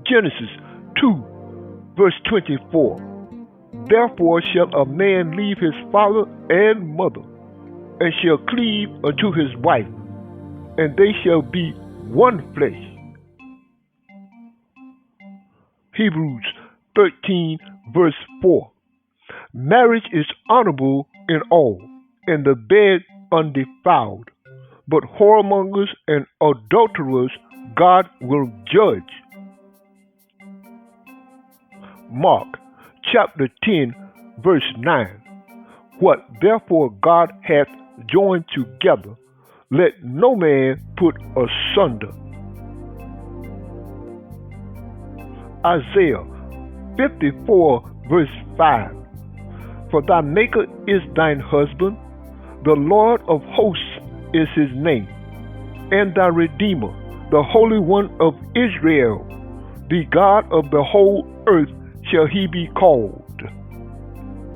Genesis 2, verse 24. Therefore shall a man leave his father and mother, and shall cleave unto his wife, and they shall be one flesh. Hebrews 13, verse 4. Marriage is honorable in all, and the bed undefiled, but whoremongers and adulterers God will judge. Mark chapter 10, verse 9. What therefore God hath joined together, let no man put asunder. Isaiah 54, verse 5. For thy Maker is thine husband, the Lord of hosts is his name, and thy Redeemer, the Holy One of Israel, the God of the whole earth shall he be called.